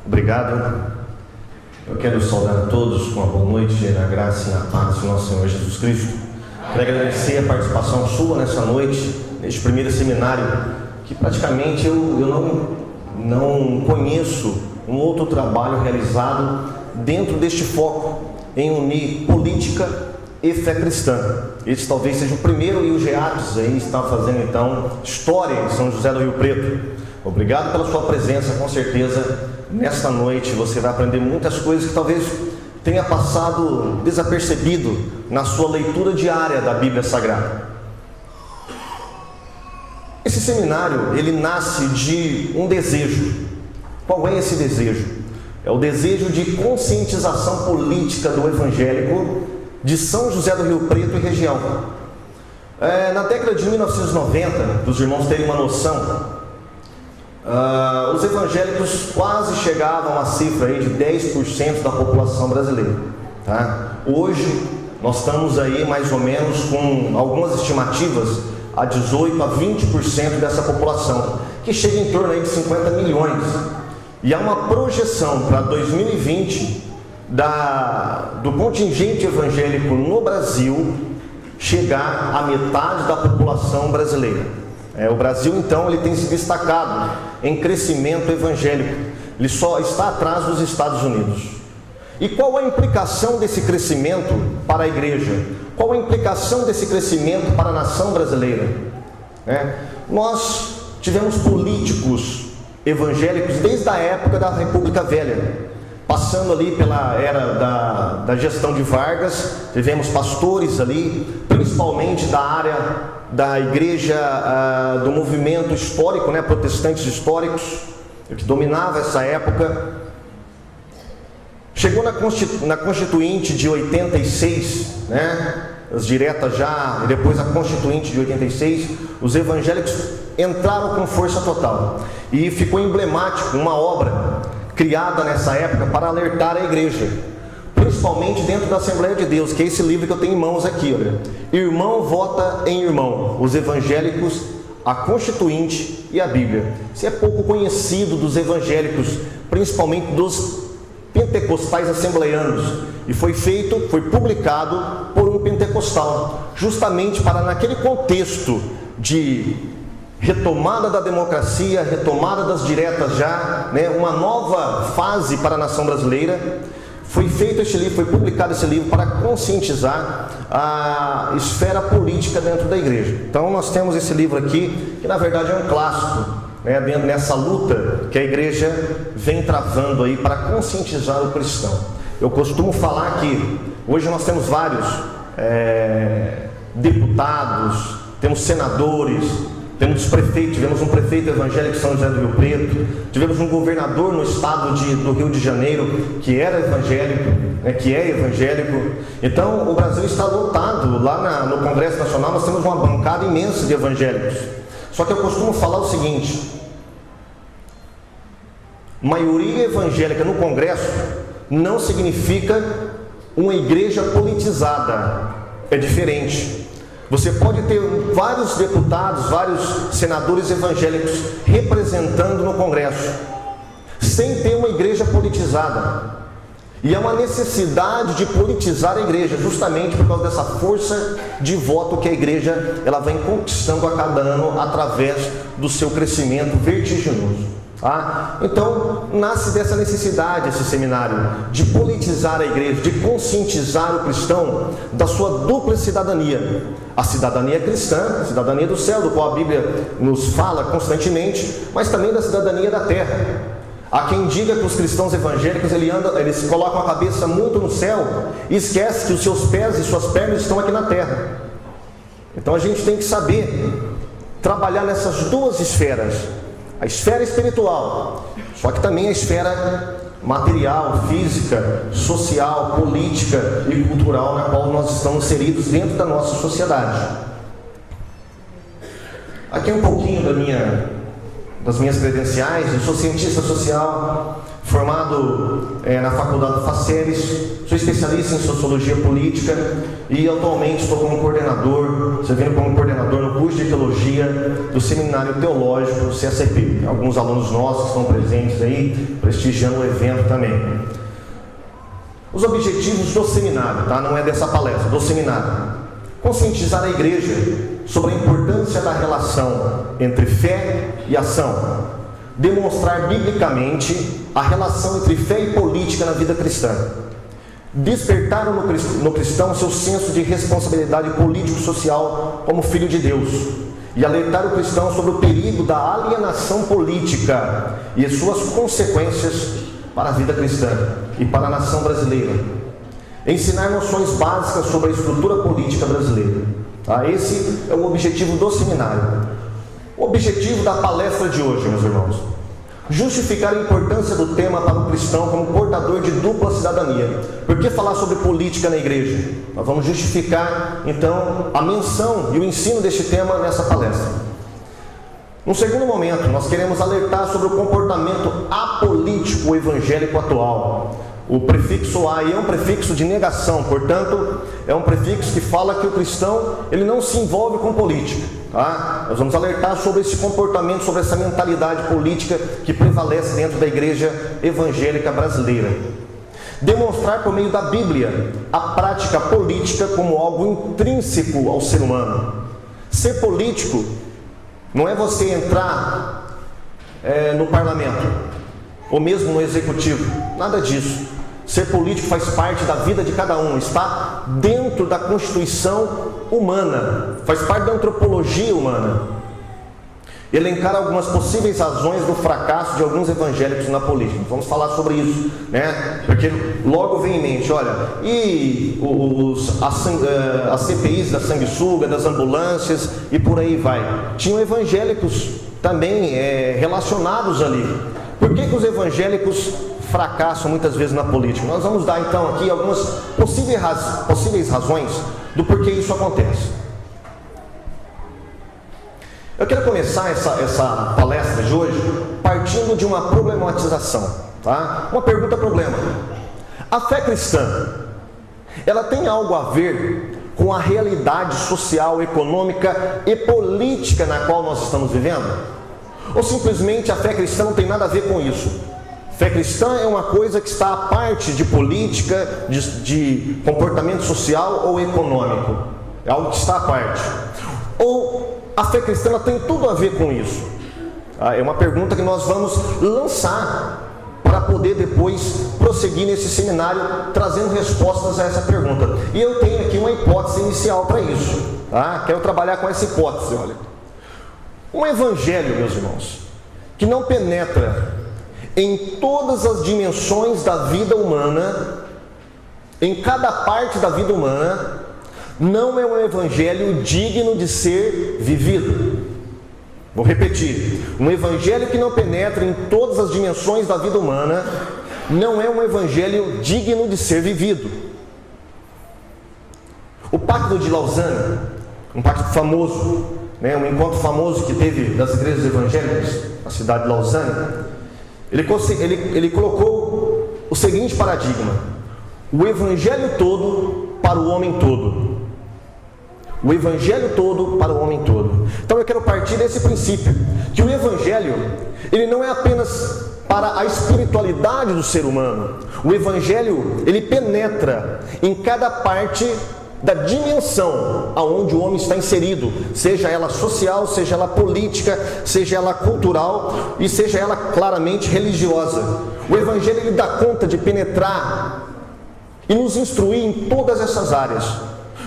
Obrigado. Eu quero saudar a todos com uma boa noite, na graça e na paz do nosso Senhor Jesus Cristo. Quero agradecer a participação sua nessa noite, neste primeiro seminário, que praticamente eu não conheço um outro trabalho realizado dentro deste foco em unir política e fé cristã. Esse talvez seja o primeiro, e o GEADES aí está fazendo então história em São José do Rio Preto. Obrigado pela sua presença, com certeza nesta noite você vai aprender muitas coisas que talvez tenha passado desapercebido na sua leitura diária da Bíblia Sagrada. Esse seminário, ele nasce de um desejo. Qual é esse desejo? É o desejo de conscientização política do evangélico de São José do Rio Preto e região. Na década de 1990, para os irmãos terem uma noção, os evangélicos quase chegavam à cifra aí de 10% da população brasileira. Tá? Hoje, nós estamos aí mais ou menos com algumas estimativas a 18% a 20% dessa população, que chega em torno aí de 50 milhões. E há uma projeção para 2020 do contingente evangélico no Brasil chegar à metade da população brasileira. O Brasil, então, ele tem se destacado em crescimento evangélico. Ele só está atrás dos Estados Unidos. E qual a implicação desse crescimento para a igreja? Qual a implicação desse crescimento para a nação brasileira? Nós tivemos políticos evangélicos desde a época da República Velha, passando ali pela era da gestão de Vargas. Tivemos pastores ali, principalmente da área da igreja, do movimento histórico, protestantes históricos, que dominava essa época. Chegou na Constituinte de 86, as diretas já, e depois a Constituinte de 86, os evangélicos entraram com força total. E ficou emblemático uma obra criada nessa época para alertar a igreja, principalmente dentro da Assembleia de Deus, que é esse livro que eu tenho em mãos aqui, olha. Irmão vota em irmão, os evangélicos, a Constituinte e a Bíblia. Isso é pouco conhecido dos evangélicos, principalmente dos pentecostais assembleianos, e foi publicado por um pentecostal, justamente para, naquele contexto de retomada da democracia, retomada das diretas já, uma nova fase para a nação brasileira, foi feito esse livro, foi publicado esse livro para conscientizar a esfera política dentro da igreja. Então nós temos esse livro aqui, que na verdade é um clássico, dentro dessa luta que a igreja vem travando aí para conscientizar o cristão. Eu costumo falar que hoje nós temos vários deputados, temos senadores, temos prefeitos. Tivemos um prefeito evangélico de São José do Rio Preto, tivemos um governador no estado do Rio de Janeiro que era evangélico, que é evangélico. Então o Brasil está lotado. Lá no Congresso Nacional nós temos uma bancada imensa de evangélicos. Só que eu costumo falar o seguinte: maioria evangélica no Congresso não significa uma igreja politizada. É diferente. Você pode ter vários deputados, vários senadores evangélicos representando no Congresso, sem ter uma igreja politizada. E há uma necessidade de politizar a igreja, justamente por causa dessa força de voto que a igreja ela vem conquistando a cada ano através do seu crescimento vertiginoso. Então, nasce dessa necessidade esse seminário, de politizar a igreja, de conscientizar o cristão da sua dupla cidadania. A cidadania cristã, a cidadania do céu, do qual a Bíblia nos fala constantemente, mas também da cidadania da terra. Há quem diga que os cristãos evangélicos eles colocam a cabeça muito no céu e esquecem que os seus pés e suas pernas estão aqui na terra. Então a gente tem que saber trabalhar nessas duas esferas. A esfera espiritual, só que também a esfera material, física, social, política e cultural, na qual nós estamos inseridos dentro da nossa sociedade. Aqui um pouquinho das minhas credenciais. Eu sou cientista social, formado na faculdade Faceres, sou especialista em sociologia política e atualmente estou como coordenador, servindo como coordenador no curso de teologia do Seminário Teológico CSP. Alguns alunos nossos estão presentes aí, prestigiando o evento também. Os objetivos do seminário, tá? Não é dessa palestra, do seminário. Conscientizar a igreja sobre a importância da relação entre fé e ação. Demonstrar biblicamente a relação entre fé e política na vida cristã. Despertar no cristão seu senso de responsabilidade político-social como filho de Deus. E alertar o cristão sobre o perigo da alienação política e as suas consequências para a vida cristã e para a nação brasileira. Ensinar noções básicas sobre a estrutura política brasileira. Tá? Esse é o objetivo do seminário. O objetivo da palestra de hoje, meus irmãos: justificar a importância do tema para o cristão como portador de dupla cidadania. Por que falar sobre política na igreja? Nós vamos justificar, então, a menção e o ensino deste tema nessa palestra. No segundo momento, nós queremos alertar sobre o comportamento apolítico evangélico atual. O prefixo A é um prefixo de negação, portanto, é um prefixo que fala que o cristão ele não se envolve com política. Tá? Nós vamos alertar sobre esse comportamento, sobre essa mentalidade política que prevalece dentro da igreja evangélica brasileira. Demonstrar por meio da Bíblia a prática política como algo intrínseco ao ser humano. Ser político não é você entrar no parlamento, ou mesmo no executivo, nada disso. Ser político faz parte da vida de cada um, está dentro da constituição humana, faz parte da antropologia humana. Elencar algumas possíveis razões do fracasso de alguns evangélicos na política. Vamos falar sobre isso, né? Porque logo vem em mente, olha, e as CPIs da sanguessuga, das ambulâncias e por aí vai. Tinham evangélicos também relacionados ali. Por que os evangélicos fracassam muitas vezes na política? Nós vamos dar então aqui algumas possíveis razões do porquê isso acontece. Eu quero começar essa palestra de hoje partindo de uma problematização, tá? Uma pergunta-problema. A fé cristã, ela tem algo a ver com a realidade social, econômica e política na qual nós estamos vivendo? Ou simplesmente a fé cristã não tem nada a ver com isso? Fé cristã é uma coisa que está à parte de política, de comportamento social ou econômico. É algo que está à parte. Ou a fé cristã tem tudo a ver com isso? É uma pergunta que nós vamos lançar para poder depois prosseguir nesse seminário trazendo respostas a essa pergunta. E eu tenho aqui uma hipótese inicial para isso. Tá? Quero trabalhar com essa hipótese. Olha, um evangelho, meus irmãos, que não penetra em todas as dimensões da vida humana, em cada parte da vida humana, não é um evangelho digno de ser vivido. Vou repetir: um evangelho que não penetra em todas as dimensões da vida humana não é um evangelho digno de ser vivido. O Pacto de Lausanne, um pacto famoso, um encontro famoso que teve das igrejas evangélicas na cidade de Lausanne, ele colocou o seguinte paradigma: o evangelho todo para o homem todo. O evangelho todo para o homem todo. Então eu quero partir desse princípio, que o evangelho, ele não é apenas para a espiritualidade do ser humano. O evangelho, ele penetra em cada parte da dimensão aonde o homem está inserido, seja ela social, seja ela política, seja ela cultural e seja ela claramente religiosa. O evangelho, ele dá conta de penetrar e nos instruir em todas essas áreas.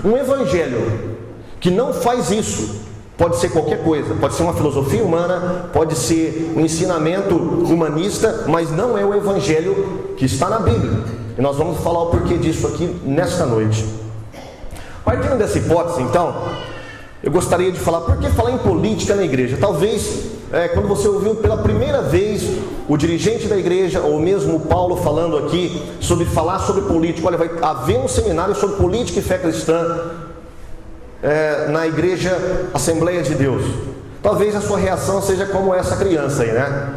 Um evangelho que não faz isso, pode ser qualquer coisa, pode ser uma filosofia humana, pode ser um ensinamento humanista, mas não é o evangelho que está na Bíblia. E nós vamos falar o porquê disso aqui nesta noite. Partindo dessa hipótese, então, eu gostaria de falar, por que falar em política na igreja? Talvez, quando você ouviu pela primeira vez o dirigente da igreja, ou mesmo o Paulo falando aqui, sobre falar sobre política, olha, vai haver um seminário sobre política e fé cristã, na igreja Assembleia de Deus. Talvez a sua reação seja como essa criança aí, né?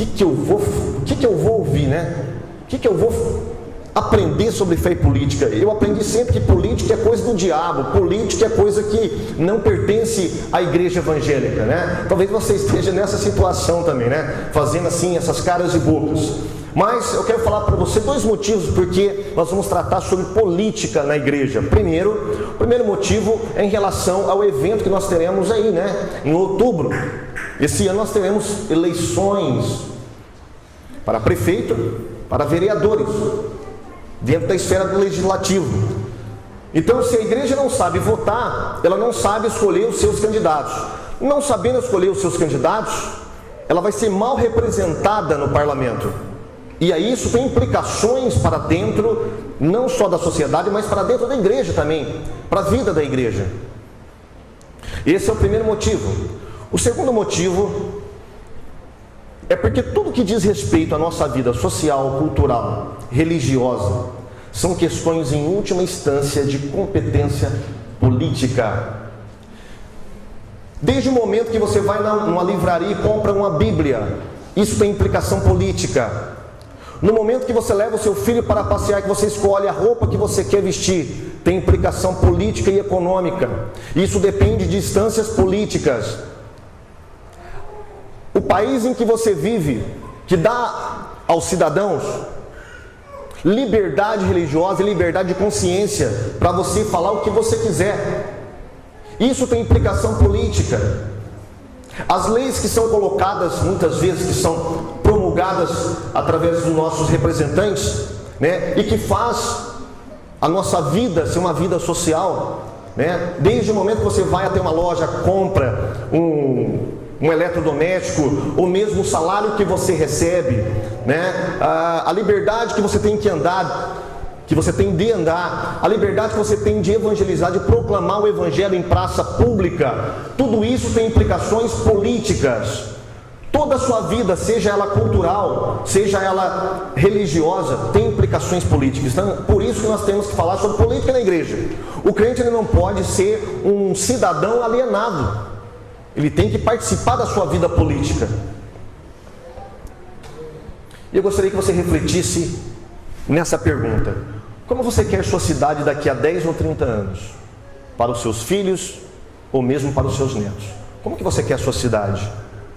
que eu vou ouvir, né? O que eu vou aprender sobre fé e política? Eu aprendi sempre que política é coisa do diabo, política é coisa que não pertence à igreja evangélica, né? Talvez você esteja nessa situação também, né? Fazendo assim essas caras e bocas. Mas eu quero falar para você dois motivos porque nós vamos tratar sobre política na igreja. O primeiro motivo é em relação ao evento que nós teremos aí, né? Em outubro. Esse ano nós teremos eleições para prefeito, para vereadores, dentro da esfera do legislativo. Então, se a igreja não sabe votar, ela não sabe escolher os seus candidatos. Não sabendo escolher os seus candidatos, ela vai ser mal representada no parlamento. E aí isso tem implicações para dentro, não só da sociedade, mas para dentro da igreja também, para a vida da igreja. Esse é o primeiro motivo. O segundo motivo é porque tudo que diz respeito à nossa vida social, cultural, religiosa, são questões em última instância de competência política. Desde o momento que você vai numa livraria e compra uma Bíblia, isso tem implicação política. No momento que você leva o seu filho para passear, que você escolhe a roupa que você quer vestir, tem implicação política e econômica. Isso depende de instâncias políticas. O país em que você vive, que dá aos cidadãos liberdade religiosa e liberdade de consciência para você falar o que você quiser, isso tem implicação política. As leis que são colocadas, muitas vezes, que são promulgadas através dos nossos representantes, né, e que faz a nossa vida ser uma vida social, né, desde o momento que você vai até uma loja, compra um eletrodoméstico, ou mesmo o salário que você recebe, né, a liberdade que você tem que andar, que você tem de andar, a liberdade que você tem de evangelizar, de proclamar o evangelho em praça pública, tudo isso tem implicações políticas. Toda a sua vida, seja ela cultural, seja ela religiosa, tem implicações políticas. Então, por isso que nós temos que falar sobre política na igreja. O crente ele não pode ser um cidadão alienado. Ele tem que participar da sua vida política. E eu gostaria que você refletisse nessa pergunta: como você quer sua cidade daqui a 10 ou 30 anos? Para os seus filhos ou mesmo para os seus netos? Como que você quer a sua cidade?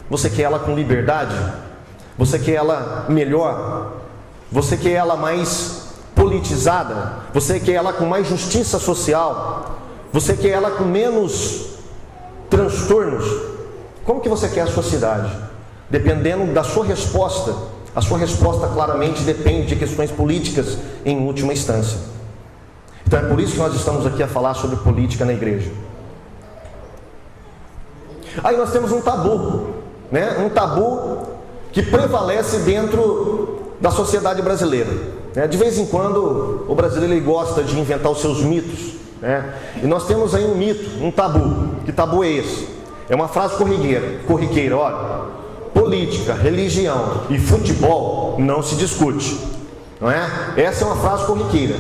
Você quer ela com liberdade? Você quer ela melhor? Você quer ela mais politizada? Você quer ela com mais justiça social? Você quer ela com menos transtornos? Como que você quer a sua cidade? Dependendo da sua resposta, a sua resposta claramente depende de questões políticas em última instância. Então é por isso que nós estamos aqui a falar sobre política na igreja. Aí nós temos um tabu, né? Um tabu que prevalece dentro da sociedade brasileira, né? De vez em quando o brasileiro ele gosta de inventar os seus mitos, né? E nós temos aí um mito, um tabu. Que tabu é esse? É uma frase corriqueira, olha: política, religião e futebol não se discute, não é? Essa é uma frase corriqueira.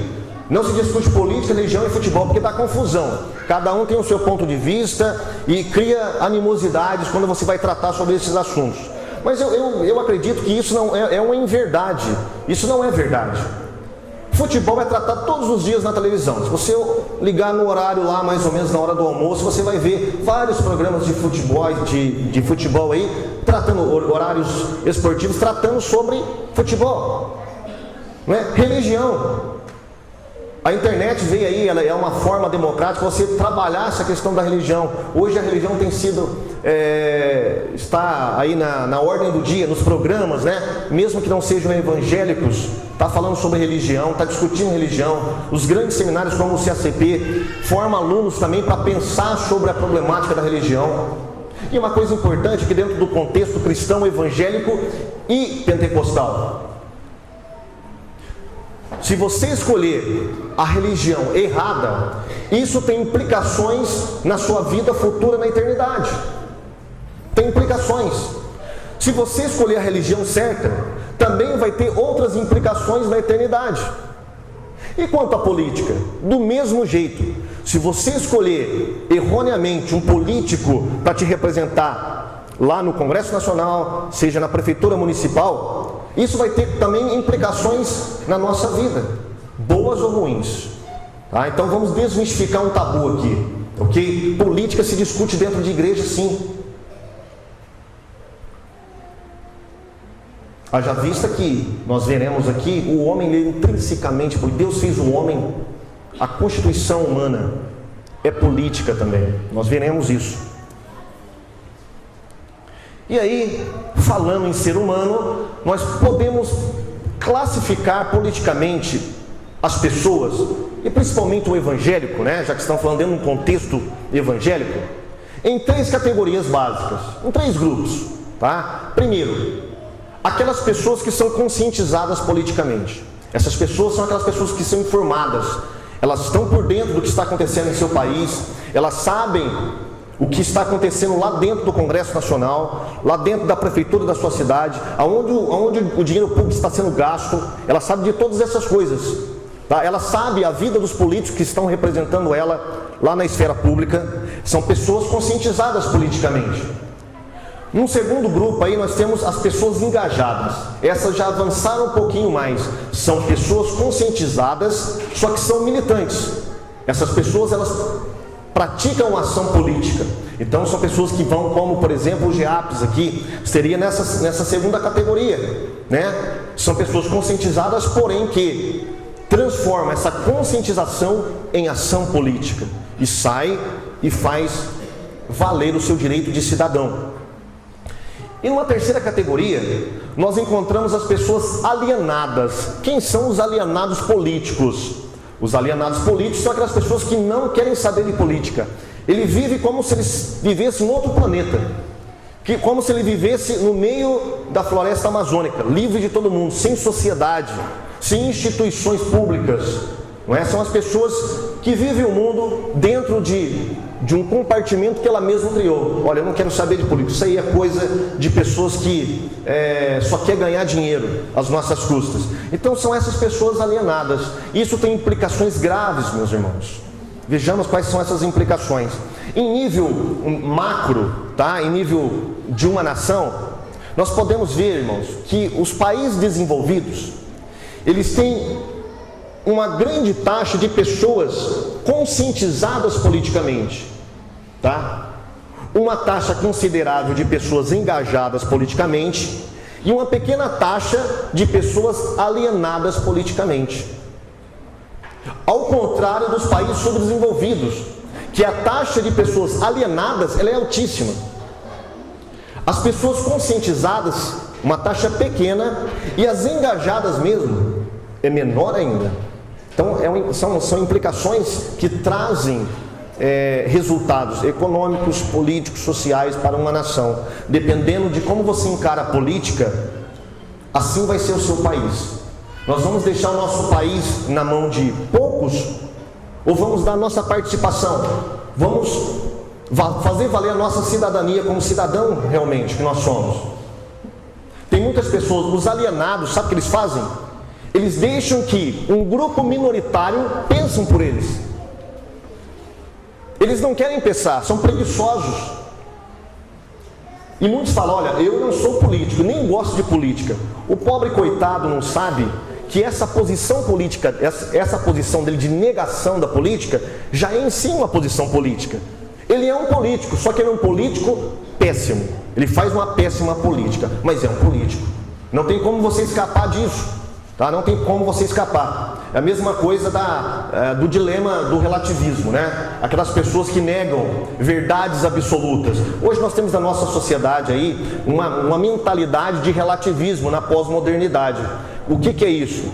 Não se discute política, religião e futebol porque dá confusão. Cada um tem o seu ponto de vista e cria animosidades quando você vai tratar sobre esses assuntos. Mas eu acredito que isso não é uma inverdade. Isso não é verdade. Futebol é tratado todos os dias na televisão. Se você ligar no horário lá, mais ou menos na hora do almoço, você vai ver vários programas de futebol aí, tratando horários esportivos, tratando sobre futebol, não é? Religião. A internet veio aí, ela é uma forma democrática você trabalhar essa questão da religião. Hoje a religião tem sido, está aí na ordem do dia, nos programas, né? Mesmo que não sejam evangélicos, está falando sobre religião, está discutindo religião. Os grandes seminários como o CACP formam alunos também para pensar sobre a problemática da religião. E uma coisa importante que dentro do contexto cristão, evangélico e pentecostal, se você escolher a religião errada, isso tem implicações na sua vida futura na eternidade. Tem implicações. Se você escolher a religião certa, também vai ter outras implicações na eternidade. E quanto à política? Do mesmo jeito. Se você escolher erroneamente um político para te representar lá no Congresso Nacional, seja na Prefeitura Municipal, isso vai ter também implicações na nossa vida, boas ou ruins. Tá? Então vamos desmistificar um tabu aqui, ok? Política se discute dentro de igreja, sim. Haja vista que nós veremos aqui o homem intrinsecamente, porque Deus fez o homem, a constituição humana é política também, nós veremos isso. E aí, falando em ser humano, nós podemos classificar politicamente as pessoas, e principalmente o evangélico, né, já que estão falando dentro de um contexto evangélico, em 3 categorias básicas, em 3 grupos, tá? Primeiro, aquelas pessoas que são conscientizadas politicamente. Essas pessoas são aquelas pessoas que são informadas, elas estão por dentro do que está acontecendo em seu país, elas sabem o que está acontecendo lá dentro do Congresso Nacional, lá dentro da prefeitura da sua cidade, aonde o dinheiro público está sendo gasto, ela sabe de todas essas coisas, tá? Ela sabe a vida dos políticos que estão representando ela lá na esfera pública, são pessoas conscientizadas politicamente. Num segundo grupo aí nós temos as pessoas engajadas, essas já avançaram um pouquinho mais, são pessoas conscientizadas, só que são militantes. Essas pessoas elas praticam ação política, então são pessoas que vão, como por exemplo o GEAPS aqui, seria nessa segunda categoria, né? São pessoas conscientizadas, porém que transformam essa conscientização em ação política, e sai e faz valer o seu direito de cidadão. E numa terceira categoria, nós encontramos as pessoas alienadas. Quem são os alienados políticos? Os alienados políticos são aquelas pessoas que não querem saber de política. Ele vive como se ele vivesse em outro planeta, como se ele vivesse no meio da floresta amazônica, livre de todo mundo, sem sociedade, sem instituições públicas. Não é? São as pessoas que vivem o mundo dentro de um compartimento que ela mesma criou. Olha, eu não quero saber de política, isso aí é coisa de pessoas que só quer ganhar dinheiro às nossas custas. Então são essas pessoas alienadas. Isso tem implicações graves, meus irmãos. Vejamos quais são essas implicações. Em nível macro, tá? Em nível de uma nação, nós podemos ver, irmãos, que os países desenvolvidos, eles têm uma grande taxa de pessoas conscientizadas politicamente, tá? Uma taxa considerável de pessoas engajadas politicamente e uma pequena taxa de pessoas alienadas politicamente. Ao contrário dos países subdesenvolvidos, que a taxa de pessoas alienadas ela é altíssima. As pessoas conscientizadas, uma taxa pequena, e as engajadas mesmo, é menor ainda. Então, são implicações que trazem resultados econômicos, políticos, sociais para uma nação. Dependendo de como você encara a política, assim vai ser o seu país. Nós vamos deixar o nosso país na mão de poucos, ou vamos dar nossa participação? Vamos fazer valer a nossa cidadania como cidadão realmente que nós somos? Tem muitas pessoas, os alienados, sabe o que eles fazem? Eles deixam que um grupo minoritário pensem por eles. Eles não querem pensar, são preguiçosos. E muitos falam, olha, eu não sou político, nem gosto de política. O pobre coitado não sabe que essa posição política, essa posição dele de negação da política, já é em si uma posição política. Ele é um político, só que ele é um político péssimo. Ele faz uma péssima política, mas é um político. Não tem como você escapar disso. Tá? Não tem como você escapar. É a mesma coisa do dilema do relativismo, né? Aquelas pessoas que negam verdades absolutas. Hoje nós temos na nossa sociedade aí uma mentalidade de relativismo na pós-modernidade. O que é isso?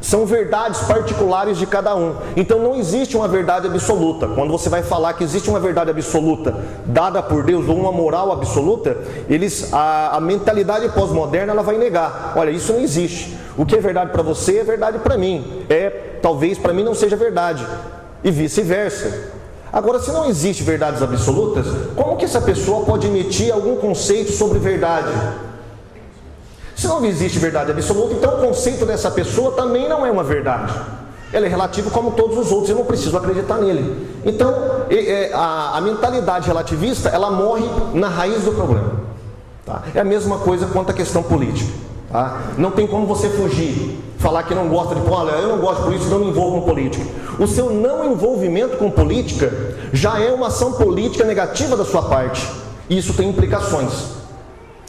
São verdades particulares de cada um. Então não existe uma verdade absoluta. Quando você vai falar que existe uma verdade absoluta dada por Deus ou uma moral absoluta, a mentalidade pós-moderna ela vai negar. Olha, isso não existe. O que é verdade para você é verdade para mim. Talvez para mim não seja verdade. E vice-versa. Agora, se não existe verdades absolutas, como que essa pessoa pode emitir algum conceito sobre verdade? Se não existe verdade absoluta, então o conceito dessa pessoa também não é uma verdade. Ela é relativa como todos os outros, eu não preciso acreditar nele. Então, a mentalidade relativista, ela morre na raiz do problema. Tá? É a mesma coisa quanto à questão política. Tá? Não tem como você fugir, falar que não gosta de olha, eu não gosto de política, não me envolvo com política. O seu não envolvimento com política já é uma ação política negativa da sua parte. E isso tem implicações.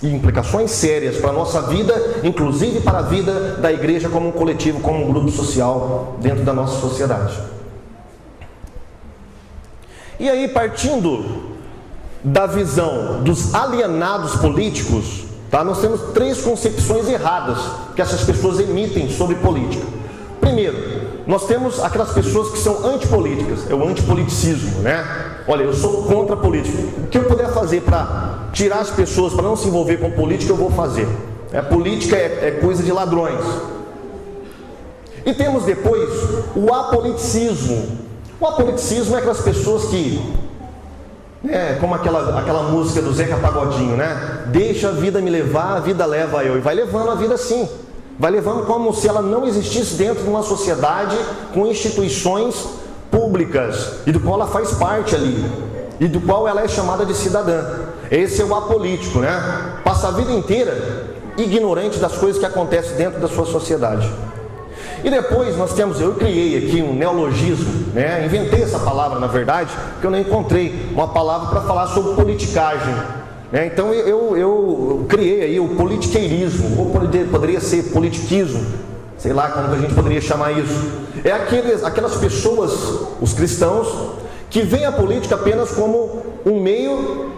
E implicações sérias para a nossa vida, inclusive para a vida da igreja como um coletivo, como um grupo social dentro da nossa sociedade. E aí, partindo da visão dos alienados políticos, tá? Nós temos 3 concepções erradas que essas pessoas emitem sobre política. Primeiro, nós temos aquelas pessoas que são antipolíticas, é o antipoliticismo, né? Olha, eu sou contra a política. O que eu puder fazer para tirar as pessoas, para não se envolver com política, eu vou fazer. Política é coisa de ladrões. E temos depois o apoliticismo. O apoliticismo é aquelas pessoas que, como aquela música do Zeca Pagodinho, né? Deixa a vida me levar, a vida leva eu. E vai levando a vida assim. Vai levando como se ela não existisse dentro de uma sociedade com instituições públicas e do qual ela faz parte ali. E do qual ela é chamada de cidadã. Esse é o apolítico, né? Passa a vida inteira ignorante das coisas que acontecem dentro da sua sociedade. E depois nós temos, eu criei aqui um neologismo, né? Inventei essa palavra, na verdade, porque eu não encontrei uma palavra para falar sobre politicagem. Então eu criei aí o politiqueirismo, ou poderia ser politiquismo, sei lá como que a gente poderia chamar isso. É aquelas pessoas, os cristãos, que veem a política apenas como um meio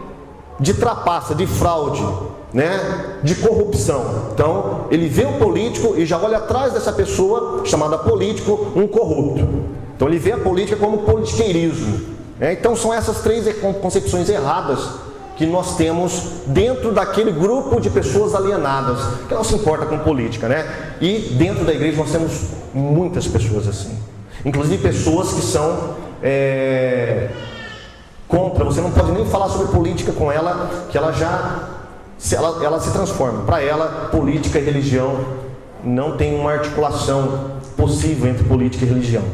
de trapaça, de fraude, né? De corrupção. Então ele vê o político e já olha atrás dessa pessoa chamada político, um corrupto. Então ele vê a política como politiqueirismo. Então são essas 3 concepções erradas que nós temos dentro daquele grupo de pessoas alienadas, que não se importa com política, né? E dentro da igreja nós temos muitas pessoas assim. Inclusive pessoas que são contra, você não pode nem falar sobre política com ela, que ela se transforma. Para ela, política e religião não tem uma articulação possível entre política e religião.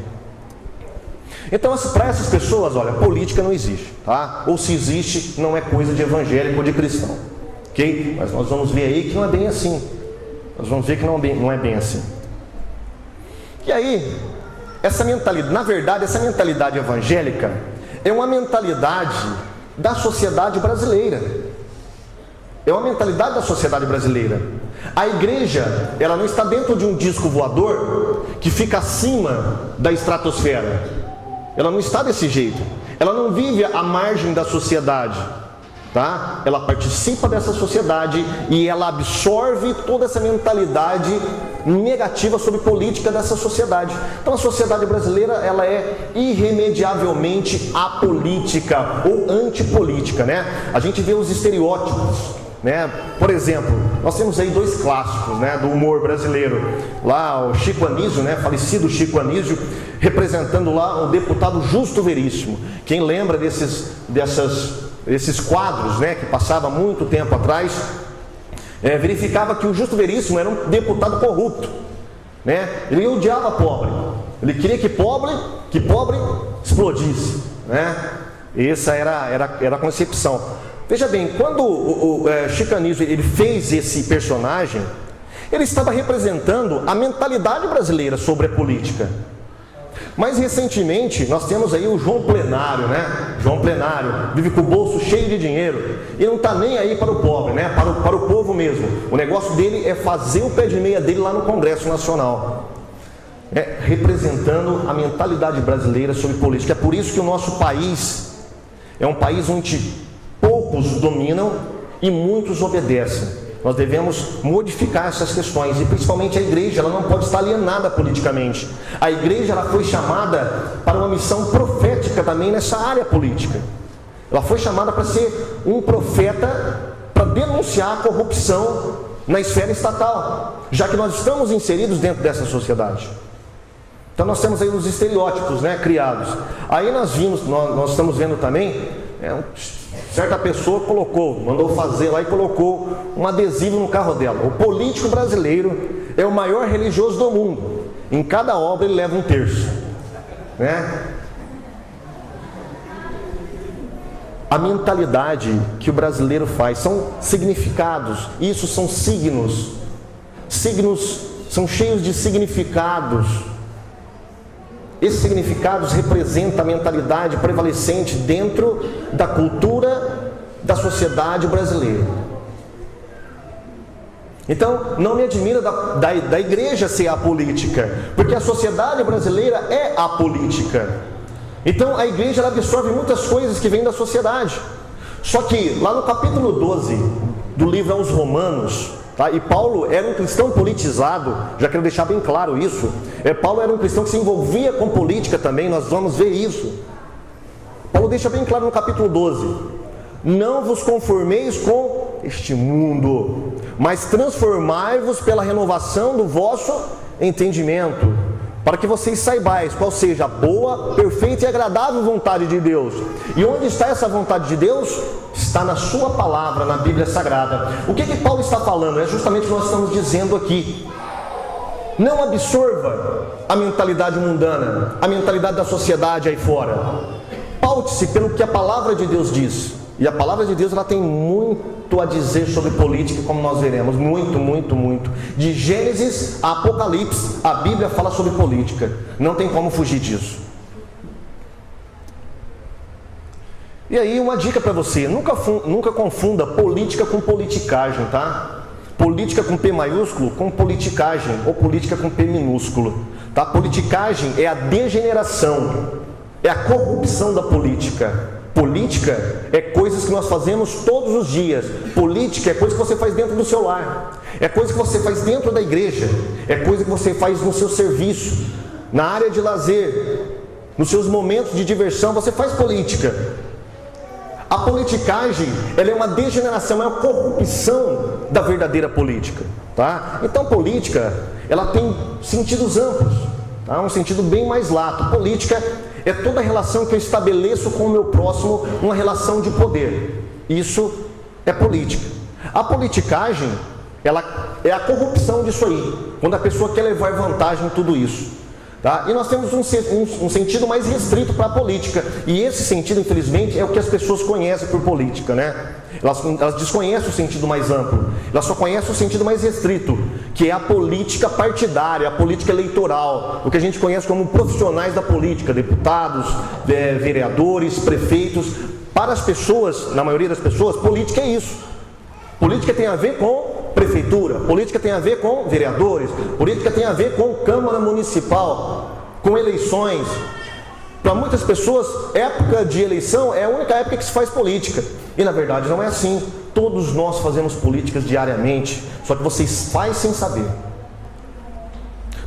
Então, para essas pessoas, olha, política não existe, tá? Ou se existe, não é coisa de evangélico ou de cristão, ok? Mas nós vamos ver aí que não é bem assim. Nós vamos ver que não é bem assim. E aí, essa mentalidade, na verdade, essa mentalidade evangélica é uma mentalidade da sociedade brasileira. É uma mentalidade da sociedade brasileira. A igreja, ela não está dentro de um disco voador que fica acima da estratosfera. Ela não está desse jeito. Ela não vive à margem da sociedade, tá? Ela participa dessa sociedade e ela absorve toda essa mentalidade negativa sobre política dessa sociedade. Então a sociedade brasileira, ela é irremediavelmente apolítica ou antipolítica, né? A gente vê os estereótipos, né? Por exemplo, nós temos aí 2 clássicos, né, do humor brasileiro. Lá o Chico Anísio, né, falecido Chico Anísio, representando lá o deputado Justo Veríssimo. Quem lembra desses quadros, né, que passava muito tempo atrás, verificava que o Justo Veríssimo era um deputado corrupto, né? Ele odiava pobre. Ele queria que pobre explodisse, né? Essa era a concepção. Veja bem, quando o Chico Anísio ele fez esse personagem, ele estava representando a mentalidade brasileira sobre a política. Mais recentemente, nós temos aí o João Plenário, né? João Plenário vive com o bolso cheio de dinheiro e não está nem aí para o pobre, né? Para o povo mesmo. O negócio dele é fazer o pé de meia dele lá no Congresso Nacional, representando a mentalidade brasileira sobre política. É por isso que o nosso país é um país onde poucos dominam e muitos obedecem. Nós devemos modificar essas questões, e principalmente a igreja, ela não pode estar alienada politicamente. A igreja, ela foi chamada para uma missão profética também nessa área política. Ela foi chamada para ser um profeta, para denunciar a corrupção na esfera estatal, já que nós estamos inseridos dentro dessa sociedade. Então nós temos aí os estereótipos, né, criados. Aí nós estamos vendo também, certa pessoa mandou fazer lá e colocou um adesivo no carro dela: o político brasileiro é o maior religioso do mundo, em cada obra ele leva 1/3, né? a mentalidade que o brasileiro faz, são significados, isso são signos. Signos são cheios de significados. Esses significados representam a mentalidade prevalecente dentro da cultura da sociedade brasileira. Então, não me admira da igreja ser apolítica, porque a sociedade brasileira é apolítica. Então, a igreja ela absorve muitas coisas que vêm da sociedade. Só que, lá no capítulo 12 do livro aos Romanos, tá? E Paulo era um cristão politizado, já quero deixar bem claro isso. Paulo era um cristão que se envolvia com política também, nós vamos ver isso. Paulo deixa bem claro no capítulo 12: não vos conformeis com este mundo, mas transformai-vos pela renovação do vosso entendimento, para que vocês saibais qual seja a boa, perfeita e agradável vontade de Deus. E onde está essa vontade de Deus? Está na sua palavra, na Bíblia Sagrada. O que Paulo está falando? É justamente o que nós estamos dizendo aqui. Não absorva a mentalidade mundana, a mentalidade da sociedade aí fora. Paute-se pelo que a palavra de Deus diz. E a palavra de Deus ela tem muito a dizer sobre política, como nós veremos. Muito, muito, muito. De Gênesis a Apocalipse, a Bíblia fala sobre política. Não tem como fugir disso. E aí uma dica para você: nunca confunda política com politicagem, tá? Política com P maiúsculo com politicagem, ou política com P minúsculo, tá? Politicagem é a degeneração, é a corrupção da política. Política é coisas que nós fazemos todos os dias. Política é coisa que você faz dentro do seu lar, é coisa que você faz dentro da igreja, é coisa que você faz no seu serviço, na área de lazer, nos seus momentos de diversão, você faz política. A politicagem, ela é uma degeneração, é uma corrupção da verdadeira política, tá? Então política, ela tem sentidos amplos, tá? Um sentido bem mais lato. Política é toda a relação que eu estabeleço com o meu próximo, uma relação de poder. Isso é política. A politicagem, ela é a corrupção disso aí, quando a pessoa quer levar vantagem em tudo isso. Tá? E nós temos um sentido mais restrito para a política. E esse sentido, infelizmente, é o que as pessoas conhecem por política, né? Elas desconhecem o sentido mais amplo. Elas só conhecem o sentido mais restrito, que é a política partidária, a política eleitoral, o que a gente conhece como profissionais da política, deputados, vereadores, prefeitos. Para as pessoas, na maioria das pessoas, política é isso. Política tem a ver com prefeitura, política tem a ver com vereadores, política tem a ver com Câmara Municipal, com eleições. Para muitas pessoas, época de eleição é a única época que se faz política. E na verdade não é assim. Todos nós fazemos políticas diariamente, só que vocês fazem sem saber.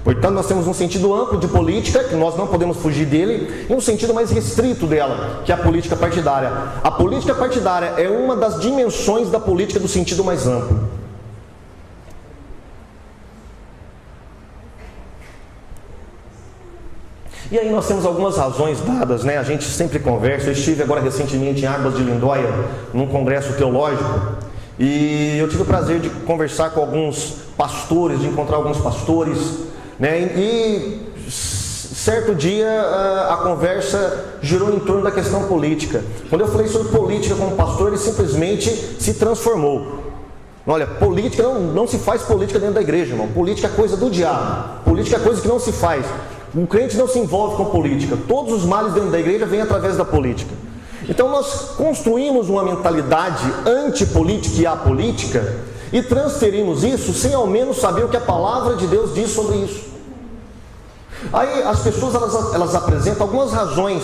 Portanto, nós temos um sentido amplo de política, que nós não podemos fugir dele, e um sentido mais restrito dela, que é a política partidária. A política partidária é uma das dimensões da política do sentido mais amplo. E aí nós temos algumas razões dadas, né? A gente sempre conversa. Eu estive agora recentemente em Águas de Lindóia, num congresso teológico, e eu tive o prazer de conversar com alguns pastores, de encontrar alguns pastores, né? E certo dia a conversa girou em torno da questão política. Quando eu falei sobre política como pastor, ele simplesmente se transformou. Olha, política não se faz política dentro da igreja, irmão. Política é coisa do diabo. Política é coisa que não se faz. O crente não se envolve com política. Todos os males dentro da igreja vêm através da política. Então nós construímos uma mentalidade antipolítica e apolítica e transferimos isso sem ao menos saber o que a palavra de Deus diz sobre isso. Aí as pessoas elas apresentam algumas razões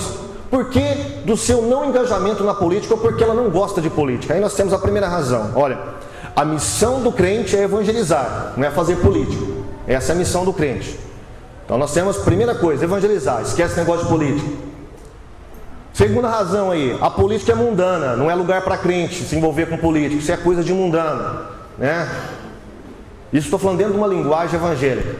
por que do seu não engajamento na política ou porque ela não gosta de política. Aí nós temos a primeira razão. Olha, a missão do crente é evangelizar, não é fazer política. Essa é a missão do crente. Então nós temos, primeira coisa, evangelizar, esquece esse negócio de política. Segunda razão aí, a política é mundana, não é lugar para crente se envolver com política, isso é coisa de mundano, né? Isso estou falando dentro de uma linguagem evangélica.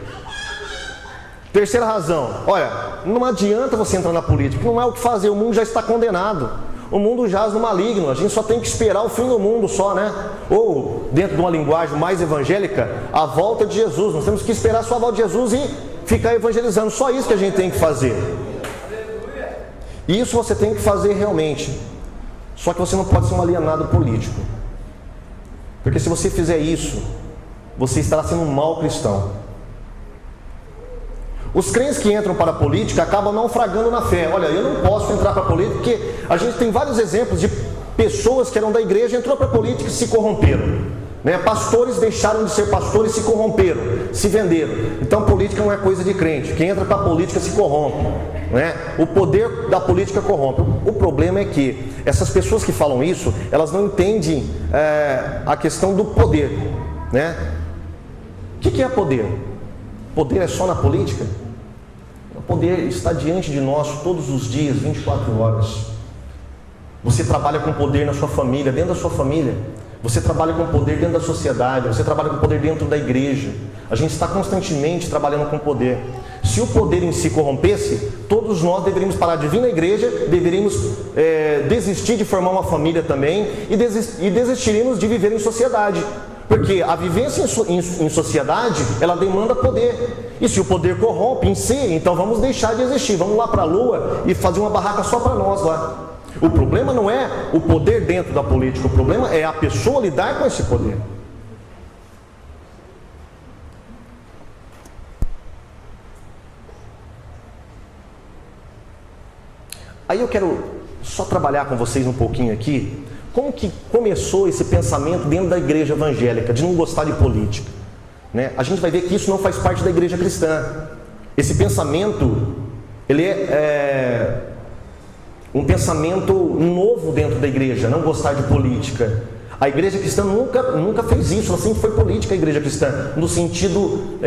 Terceira razão, olha, não adianta você entrar na política, não é o que fazer, o mundo já está condenado. O mundo jaz no maligno, a gente só tem que esperar o fim do mundo só, né? Ou, dentro de uma linguagem mais evangélica, a volta de Jesus. Nós temos que esperar só a volta de Jesus e ficar evangelizando, só isso que a gente tem que fazer. Isso você tem que fazer realmente. Só que você não pode ser um alienado político. Porque se você fizer isso, você estará sendo um mau cristão. Os crentes que entram para a política acabam naufragando na fé. Olha, eu não posso entrar para a política, porque a gente tem vários exemplos de pessoas que eram da igreja, entrou para a política e se corromperam. Né? Pastores deixaram de ser pastores e se corromperam, se venderam. Então política não é coisa de crente. Quem entra para a política se corrompe. Né? O poder da política corrompe. O problema é que essas pessoas que falam isso, elas não entendem a questão do poder. Né? O que é poder? Poder é só na política? O poder está diante de nós todos os dias, 24 horas. Você trabalha com poder na sua família, dentro da sua família. Você trabalha com poder dentro da sociedade. Você trabalha com poder dentro da igreja. A gente está constantemente trabalhando com poder. Se o poder em si corrompesse, todos nós deveríamos parar de vir na igreja, deveríamos desistir de formar uma família também e desistiríamos de viver em sociedade. Porque a vivência em sociedade, ela demanda poder. E se o poder corrompe em si, então vamos deixar de existir. Vamos lá para a lua e fazer uma barraca só para nós lá. O problema não é o poder dentro da política. O problema é a pessoa lidar com esse poder. Aí eu quero só trabalhar com vocês um pouquinho aqui. Como que começou esse pensamento dentro da igreja evangélica, de não gostar de política? Né? A gente vai ver que isso não faz parte da igreja cristã. Esse pensamento, ele é um pensamento novo dentro da igreja, não gostar de política. A igreja cristã nunca fez isso, ela sempre foi política, a igreja cristã, no sentido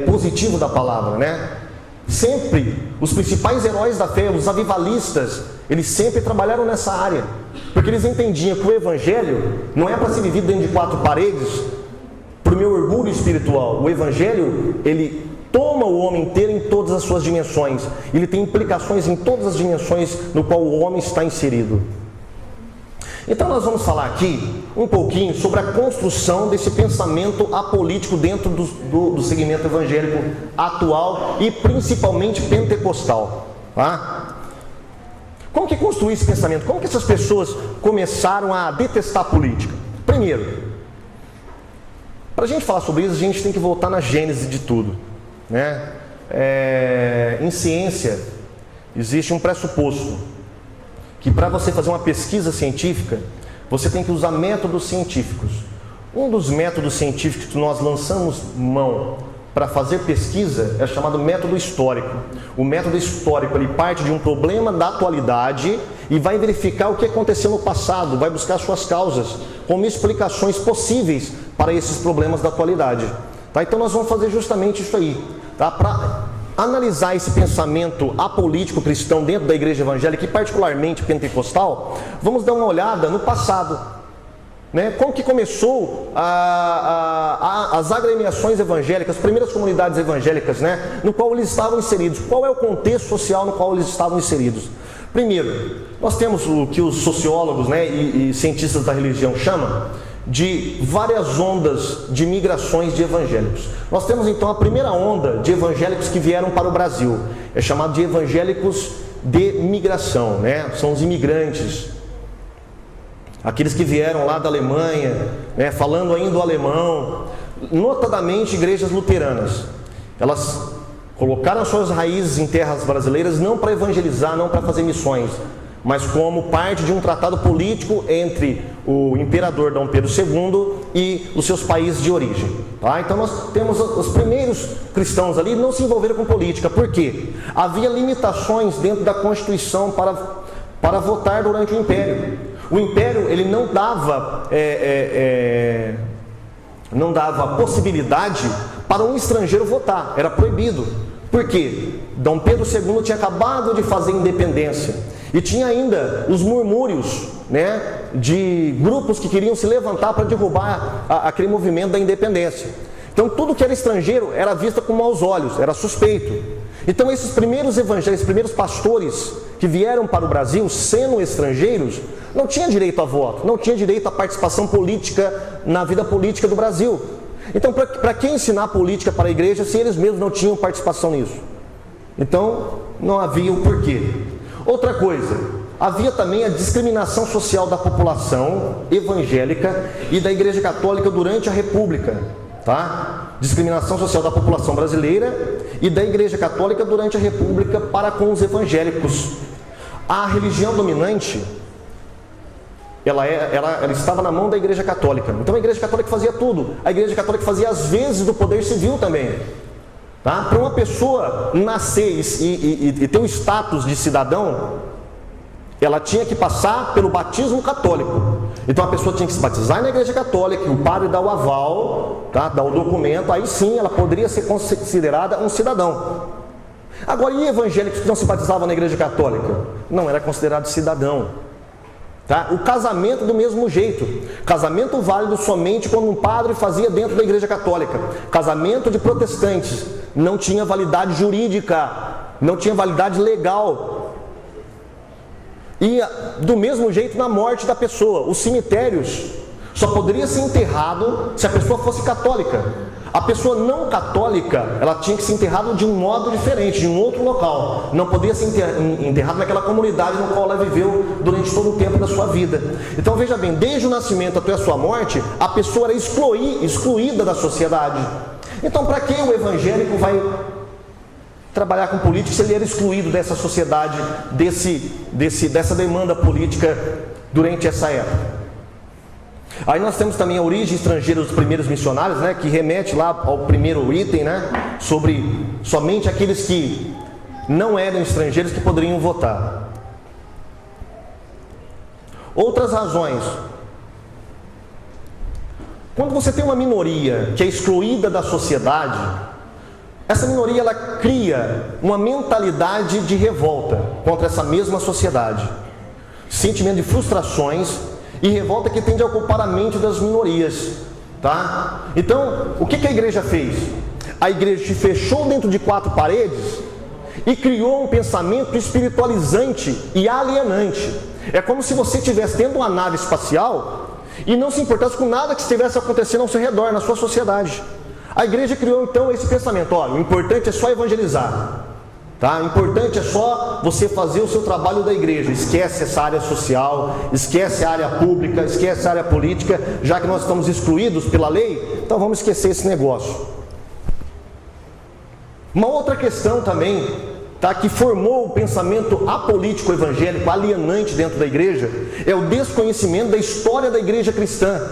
positivo da palavra, né? Sempre, os principais heróis da fé, os avivalistas, eles sempre trabalharam nessa área. Porque eles entendiam que o evangelho não é para ser vivido dentro de quatro paredes, para o meu orgulho espiritual. O evangelho, ele toma o homem inteiro em todas as suas dimensões. Ele tem implicações em todas as dimensões no qual o homem está inserido. Então nós vamos falar aqui um pouquinho sobre a construção desse pensamento apolítico dentro do segmento evangélico atual e principalmente pentecostal. Tá? Como que construiu esse pensamento? Como que essas pessoas começaram a detestar a política? Primeiro, para a gente falar sobre isso, a gente tem que voltar na gênese de tudo. Né? Em ciência, existe um pressuposto que para você fazer uma pesquisa científica, você tem que usar métodos científicos. Um dos métodos científicos que nós lançamos mão para fazer pesquisa é chamado método histórico. O método histórico, ele parte de um problema da atualidade e vai verificar o que aconteceu no passado, vai buscar suas causas, como explicações possíveis para esses problemas da atualidade. Tá? Então nós vamos fazer justamente isso aí, tá? Para analisar esse pensamento apolítico cristão dentro da igreja evangélica e particularmente pentecostal, vamos dar uma olhada no passado. Né? Como que começou as agremiações evangélicas, as primeiras comunidades evangélicas, né? No qual eles estavam inseridos? Qual é o contexto social no qual eles estavam inseridos? Primeiro, nós temos o que os sociólogos, né, e cientistas da religião chamam de várias ondas de migrações de evangélicos. Nós temos então a primeira onda de evangélicos que vieram para o Brasil. É chamado de evangélicos de migração, né? São os imigrantes. Aqueles que vieram lá da Alemanha, né, falando ainda o alemão, notadamente igrejas luteranas. Elas colocaram suas raízes em terras brasileiras não para evangelizar, não para fazer missões, mas como parte de um tratado político entre o imperador Dom Pedro II e os seus países de origem. Tá? Então nós temos os primeiros cristãos ali não se envolveram com política. Por quê? Havia limitações dentro da Constituição para votar durante o Império. O Império, ele não dava possibilidade para um estrangeiro votar, era proibido. Por quê? Dom Pedro II tinha acabado de fazer independência e tinha ainda os murmúrios, né, de grupos que queriam se levantar para derrubar aquele movimento da independência. Então tudo que era estrangeiro era visto com maus olhos, era suspeito. Então esses primeiros evangélicos, esses primeiros pastores que vieram para o Brasil, sendo estrangeiros, não tinham direito a voto, não tinham direito à participação política na vida política do Brasil. Então para que ensinar política para a igreja se eles mesmos não tinham participação nisso? Então não havia o porquê. Outra coisa, havia também a discriminação social da população evangélica e da Igreja Católica durante a República, tá? Discriminação social da população brasileira e da Igreja Católica durante a República para com os evangélicos. A religião dominante, ela estava na mão da Igreja Católica. Então a Igreja Católica fazia tudo. A Igreja Católica fazia as vezes do poder civil também. Tá? Para uma pessoa nascer e ter o status de cidadão, ela tinha que passar pelo batismo católico. Então a pessoa tinha que se batizar na Igreja Católica, e o padre dá o aval, tá? Dá o documento, aí sim ela poderia ser considerada um cidadão. Agora, e evangélicos que não se batizavam na Igreja Católica? Não era considerado cidadão. Tá? O casamento do mesmo jeito. Casamento válido somente quando um padre fazia dentro da Igreja Católica. Casamento de protestantes não tinha validade jurídica, não tinha validade legal. E do mesmo jeito na morte da pessoa. Os cemitérios só poderia ser enterrado se a pessoa fosse católica. A pessoa não católica, ela tinha que ser enterrada de um modo diferente, de um outro local. Não podia ser enterrada naquela comunidade no qual ela viveu durante todo o tempo da sua vida. Então veja bem, desde o nascimento até a sua morte, a pessoa era excluída da sociedade. Então para que o evangélico vai trabalhar com política se ele era excluído dessa sociedade, dessa demanda política durante essa época? Aí nós temos também a origem estrangeira dos primeiros missionários, né, que remete lá ao primeiro item, né, sobre somente aqueles que não eram estrangeiros que poderiam votar. Outras razões. Quando você tem uma minoria que é excluída da sociedade, essa minoria ela cria uma mentalidade de revolta contra essa mesma sociedade, sentimento de frustrações e revolta que tende a ocupar a mente das minorias, tá? Então, o que a igreja fez? A igreja se fechou dentro de 4 paredes e criou um pensamento espiritualizante e alienante. É como se você estivesse dentro de uma nave espacial e não se importasse com nada que estivesse acontecendo ao seu redor, na sua sociedade. A igreja criou então esse pensamento: olha, o importante é só evangelizar. Tá? O importante é só você fazer o seu trabalho da igreja. Esquece essa área social, esquece a área pública, esquece a área política. Já que nós estamos excluídos pela lei, então vamos esquecer esse negócio. Uma outra questão também, tá, que formou o pensamento apolítico evangélico alienante dentro da igreja, é o desconhecimento da história da igreja cristã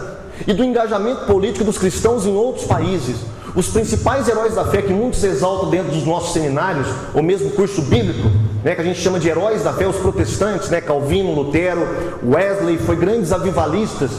e do engajamento político dos cristãos em outros países. Os principais heróis da fé que muitos exaltam dentro dos nossos seminários, ou mesmo curso bíblico, né, que a gente chama de heróis da fé, os protestantes, né, Calvino, Lutero, Wesley, foi grandes avivalistas,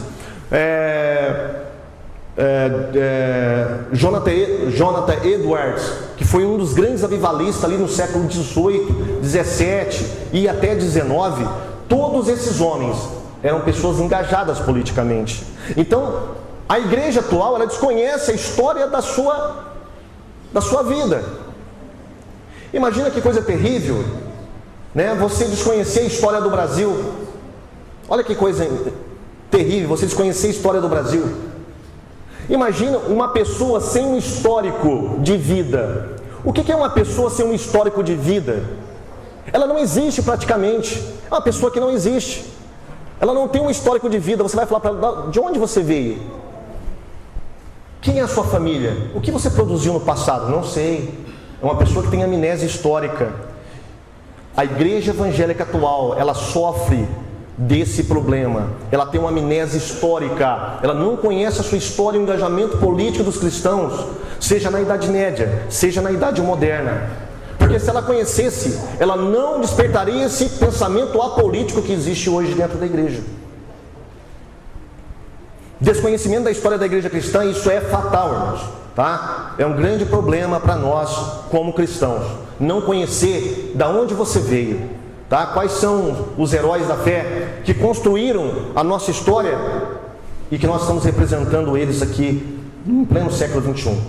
Jonathan Edwards, que foi um dos grandes avivalistas ali no século XVIII, XVII e até XIX. Todos esses homens eram pessoas engajadas politicamente. Então, a igreja atual, ela desconhece a história da sua vida. Imagina que coisa terrível, né? Você desconhecer a história do Brasil. Olha que coisa terrível, você desconhecer a história do Brasil. Imagina uma pessoa sem um histórico de vida. O que é uma pessoa sem um histórico de vida? Ela não existe praticamente. É uma pessoa que não existe. Ela não tem um histórico de vida. Você vai falar para ela: de onde você veio? Quem é a sua família? O que você produziu no passado? Não sei. É uma pessoa que tem amnésia histórica. A igreja evangélica atual, ela sofre desse problema. Ela tem uma amnésia histórica. Ela não conhece a sua história e o engajamento político dos cristãos, seja na Idade Média, seja na Idade Moderna. Porque se ela conhecesse, ela não despertaria esse pensamento apolítico que existe hoje dentro da igreja. Desconhecimento da história da igreja cristã, isso é fatal, irmãos, tá? É um grande problema para nós como cristãos. Não conhecer da onde você veio, tá? Quais são os heróis da fé que construíram a nossa história e que nós estamos representando eles aqui em pleno século XXI.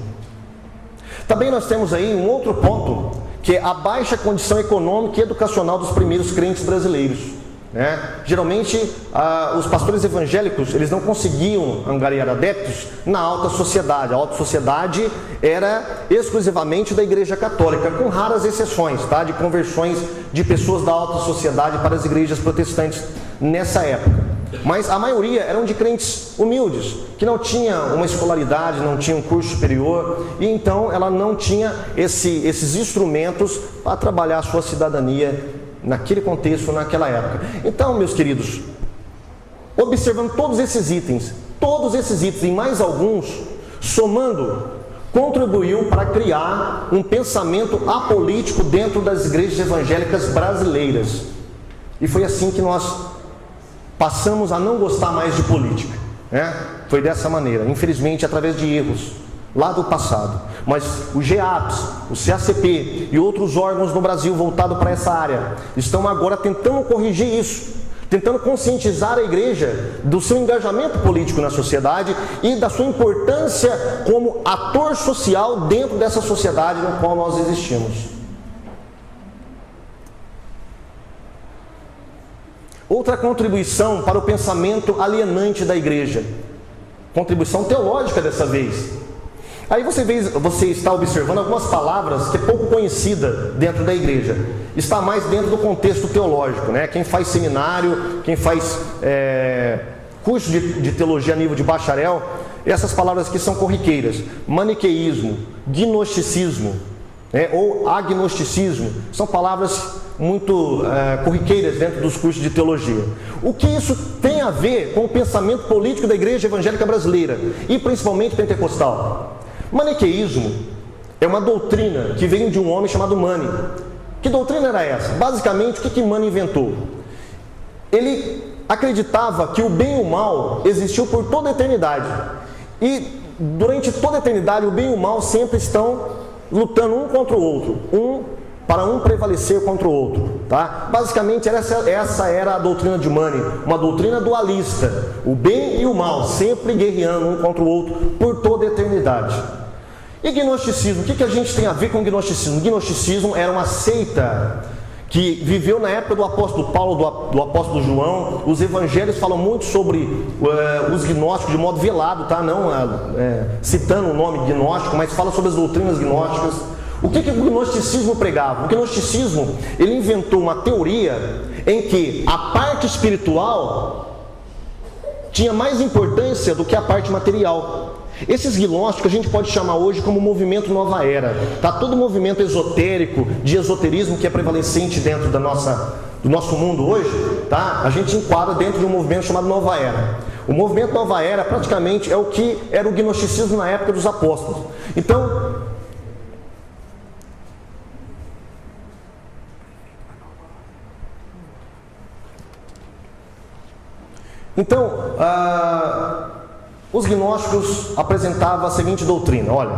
Também nós temos aí um outro ponto, que é a baixa condição econômica e educacional dos primeiros crentes brasileiros. né? Geralmente, os pastores evangélicos, eles não conseguiam angariar adeptos na alta sociedade. A alta sociedade era exclusivamente da Igreja Católica, com raras exceções, tá? De conversões de pessoas da alta sociedade para as igrejas protestantes nessa época. Mas a maioria eram de crentes humildes, que não tinham uma escolaridade, não tinham um curso superior, e então ela não tinha esses instrumentos para trabalhar a sua cidadania naquele contexto, naquela época. Então, meus queridos, observando todos esses itens e mais alguns, somando, contribuiu para criar um pensamento apolítico dentro das igrejas evangélicas brasileiras. E foi assim que nós passamos a não gostar mais de política, né? Foi dessa maneira, infelizmente, através de erros lá do passado. Mas o GEAPS, o CACP e outros órgãos no Brasil voltados para essa área estão agora tentando corrigir isso, tentando conscientizar a igreja do seu engajamento político na sociedade e da sua importância como ator social dentro dessa sociedade na qual nós existimos. Outra contribuição para o pensamento alienante da igreja, contribuição teológica dessa vez. Aí você está observando algumas palavras que é pouco conhecida dentro da igreja. Está mais dentro do contexto teológico, né? Quem faz seminário, quem faz curso de teologia a nível de bacharel, essas palavras aqui são corriqueiras. Maniqueísmo, gnosticismo, ou agnosticismo, são palavras muito corriqueiras dentro dos cursos de teologia. O que isso tem a ver com o pensamento político da igreja evangélica brasileira, e principalmente pentecostal? Maniqueísmo é uma doutrina que veio de um homem chamado Mani. Que doutrina era essa? Basicamente, o que Mani inventou? Ele acreditava que o bem e o mal existiu por toda a eternidade. E durante toda a eternidade, o bem e o mal sempre estão lutando um contra o outro, para um prevalecer contra o outro, tá? Basicamente essa era a doutrina de Mani, uma doutrina dualista, o bem e o mal sempre guerreando um contra o outro por toda a eternidade. E gnosticismo, o que a gente tem a ver com gnosticismo? Gnosticismo era uma seita que viveu na época do apóstolo Paulo, do apóstolo João. Os evangelhos falam muito sobre os gnósticos de modo velado, tá? Não citando o nome gnóstico, mas fala sobre as doutrinas gnósticas. O que o gnosticismo pregava? O gnosticismo, ele inventou uma teoria em que a parte espiritual tinha mais importância do que a parte material. Esses gnósticos a gente pode chamar hoje como movimento Nova Era, tá? Todo movimento esotérico, de esoterismo que é prevalecente dentro do nosso mundo hoje, tá? A gente enquadra dentro de um movimento chamado Nova Era. O movimento Nova Era praticamente é o que era o gnosticismo na época dos apóstolos. Então, os gnósticos apresentavam a seguinte doutrina: olha,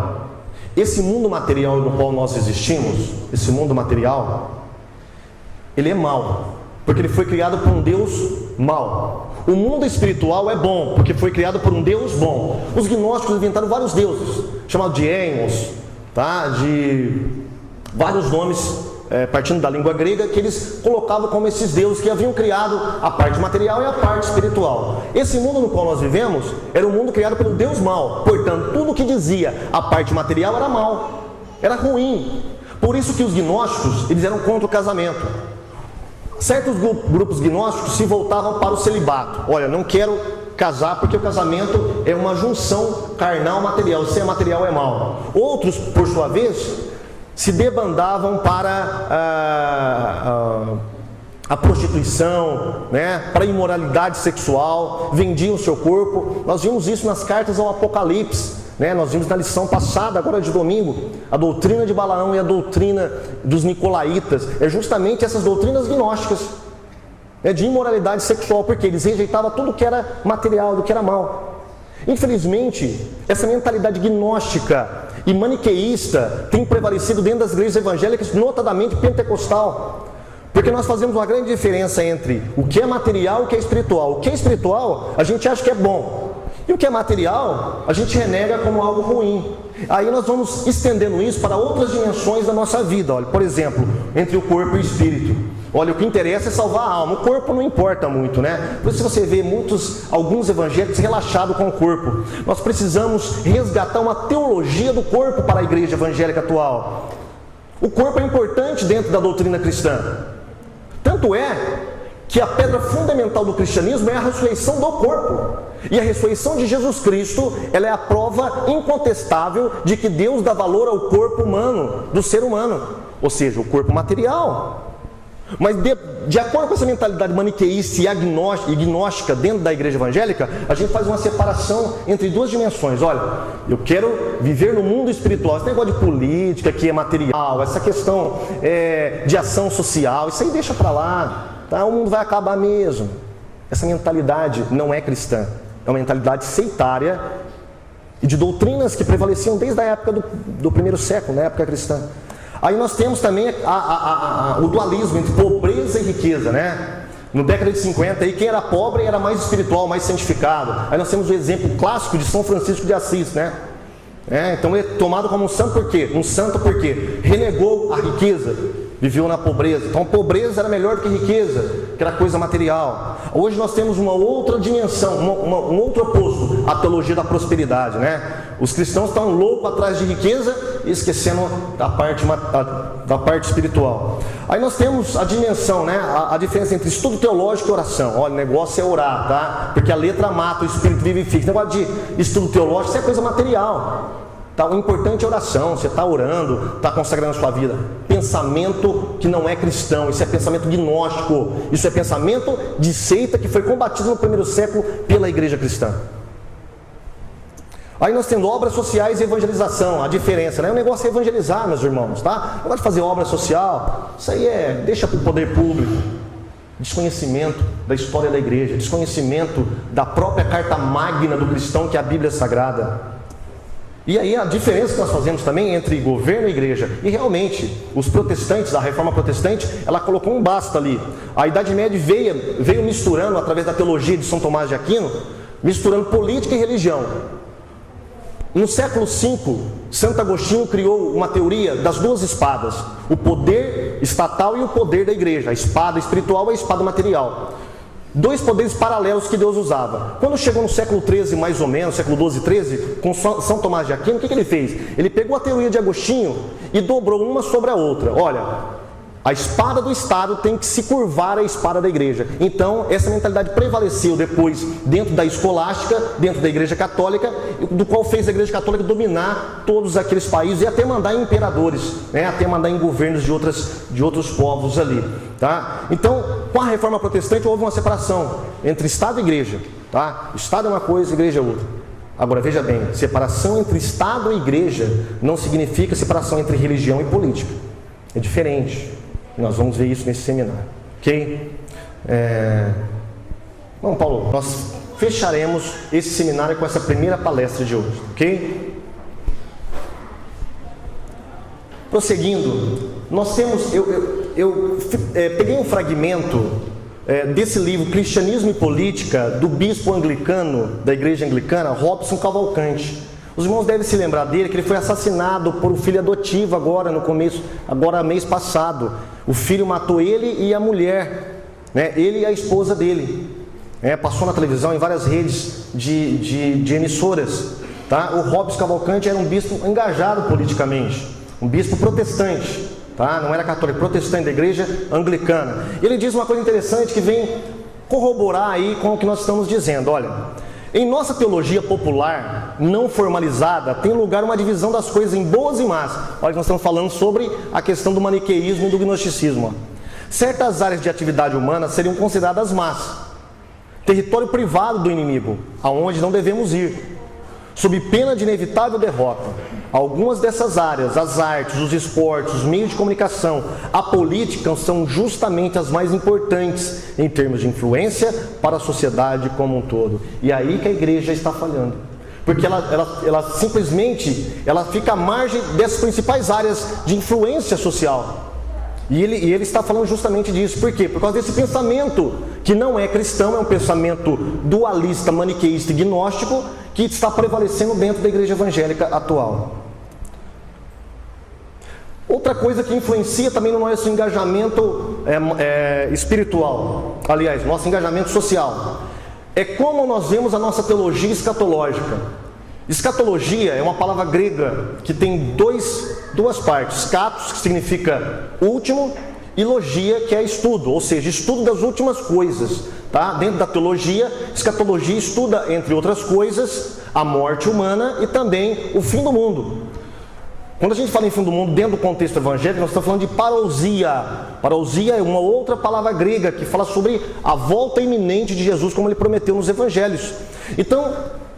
esse mundo material no qual nós existimos, esse mundo material, ele é mau, porque ele foi criado por um Deus mau. O mundo espiritual é bom, porque foi criado por um Deus bom. Os gnósticos inventaram vários deuses, chamados de Éinos, tá? De vários nomes, partindo da língua grega, que eles colocavam como esses deuses que haviam criado a parte material e a parte espiritual. Esse mundo no qual nós vivemos era um mundo criado pelo Deus mau. Portanto, tudo que dizia a parte material era mau, era ruim. Por isso que os gnósticos, eles eram contra o casamento. Certos grupos gnósticos se voltavam para o celibato. Olha, não quero casar porque o casamento é uma junção carnal material. Se é material é mau. Outros, por sua vez, se debandavam para a prostituição, né, para a imoralidade sexual, vendiam o seu corpo. Nós vimos isso nas cartas ao Apocalipse, né? Nós vimos na lição passada, agora de domingo, a doutrina de Balaão e a doutrina dos Nicolaitas. É justamente essas doutrinas gnósticas, de imoralidade sexual, porque eles rejeitavam tudo que era material, do que era mal. Infelizmente, essa mentalidade gnóstica e maniqueísta tem prevalecido dentro das igrejas evangélicas, notadamente pentecostal, porque nós fazemos uma grande diferença entre o que é material e o que é espiritual. O que é espiritual a gente acha que é bom, e o que é material a gente renega como algo ruim. Aí nós vamos estendendo isso para outras dimensões da nossa vida. Olha, por exemplo, entre o corpo e o espírito. Olha, o que interessa é salvar a alma, o corpo não importa muito, né? Por isso você vê alguns evangélicos relaxados com o corpo. Nós precisamos resgatar uma teologia do corpo para a igreja evangélica atual. O corpo é importante dentro da doutrina cristã. Tanto é que a pedra fundamental do cristianismo é a ressurreição do corpo. E a ressurreição de Jesus Cristo, ela é a prova incontestável de que Deus dá valor ao corpo humano, do ser humano. Ou seja, o corpo material. Mas de acordo com essa mentalidade maniqueísta e agnóstica dentro da igreja evangélica, a gente faz uma separação entre duas dimensões. Olha, eu quero viver no mundo espiritual. Esse negócio de política que é material, essa questão de ação social, isso aí deixa para lá, tá? O mundo vai acabar mesmo. Essa mentalidade não é cristã, é uma mentalidade sectária e de doutrinas que prevaleciam desde a época do primeiro século, na época cristã. Aí nós temos também o dualismo entre pobreza e riqueza, né? No década de 50, aí, quem era pobre era mais espiritual, mais santificado. Aí nós temos o exemplo clássico de São Francisco de Assis, né? Então ele é tomado como um santo por quê? Um santo porque renegou a riqueza, viveu na pobreza. Então a pobreza era melhor do que riqueza, que era coisa material. Hoje nós temos uma outra dimensão, um outro oposto, a teologia da prosperidade, né? Os cristãos estão loucos atrás de riqueza e esquecendo da parte espiritual. Aí nós temos a dimensão, né? A diferença entre estudo teológico e oração. Olha, o negócio é orar, tá? Porque a letra mata, o espírito vivifica. O negócio de estudo teológico, isso é coisa material. Tá, o importante é oração, você está orando, está consagrando a sua vida. Pensamento que não é cristão, isso é pensamento gnóstico, isso é pensamento de seita que foi combatido no primeiro século pela igreja cristã. Aí nós temos obras sociais e evangelização, a diferença, né? O negócio é evangelizar, meus irmãos, tá? O negócio de fazer obra social, isso aí deixa para o poder público. Desconhecimento da história da igreja, desconhecimento da própria carta magna do cristão, que é a Bíblia Sagrada. E aí a diferença que nós fazemos também entre governo e igreja. E realmente, os protestantes, a reforma protestante, ela colocou um basta ali. A Idade Média veio misturando, através da teologia de São Tomás de Aquino, misturando política e religião. No século V, Santo Agostinho criou uma teoria das duas espadas. O poder estatal e o poder da igreja. A espada espiritual e a espada material. Dois poderes paralelos que Deus usava. Quando chegou no século XIII, mais ou menos, século XII e XIII, com São Tomás de Aquino, o que ele fez? Ele pegou a teoria de Agostinho e dobrou uma sobre a outra. Olha, a espada do Estado tem que se curvar à espada da igreja. Então, essa mentalidade prevaleceu depois dentro da escolástica, dentro da igreja católica, do qual fez a igreja católica dominar todos aqueles países e até mandar em imperadores, né? Até mandar em governos de outros povos ali. Tá? Então, com a reforma protestante houve uma separação entre Estado e igreja. Tá? Estado é uma coisa, igreja é outra. Agora veja bem, separação entre Estado e igreja não significa separação entre religião e política. É diferente. Nós vamos ver isso nesse seminário. Ok? Bom, Paulo, nós fecharemos esse seminário com essa primeira palestra de hoje. Ok? Prosseguindo, nós temos... Eu peguei um fragmento desse livro, Cristianismo e Política, do bispo anglicano, da igreja anglicana, Robson Cavalcante. Os irmãos devem se lembrar dele, que ele foi assassinado por um filho adotivo agora mês passado. O filho matou ele e a mulher, né? Ele e a esposa dele. Passou na televisão, em várias redes de emissoras. Tá? O Robson Cavalcante era um bispo engajado politicamente, um bispo protestante. Tá? Não era católico, protestante da igreja anglicana. Ele diz uma coisa interessante que vem corroborar aí com o que nós estamos dizendo. Olha, em nossa teologia popular, não formalizada, tem lugar uma divisão das coisas em boas e más. Olha, nós estamos falando sobre a questão do maniqueísmo e do gnosticismo. Certas áreas de atividade humana seriam consideradas más, território privado do inimigo, aonde não devemos ir, sob pena de inevitável derrota. Algumas dessas áreas, as artes, os esportes, os meios de comunicação, a política, são justamente as mais importantes em termos de influência para a sociedade como um todo. E aí que a igreja está falhando. Porque ela simplesmente fica à margem dessas principais áreas de influência social. E ele está falando justamente disso. Por quê? Por causa desse pensamento que não é cristão, é um pensamento dualista, maniqueísta e gnóstico, que está prevalecendo dentro da igreja evangélica atual. Outra coisa que influencia também no nosso engajamento espiritual, aliás, nosso engajamento social, é como nós vemos a nossa teologia escatológica. Escatologia é uma palavra grega que tem duas partes. Scatos, que significa último, e logia, que é estudo, ou seja, estudo das últimas coisas. Tá? Dentro da teologia, escatologia estuda, entre outras coisas, a morte humana e também o fim do mundo. Quando a gente fala em fim do mundo dentro do contexto evangélico, nós estamos falando de parousia. Parousia é uma outra palavra grega que fala sobre a volta iminente de Jesus, como ele prometeu nos evangelhos. Então,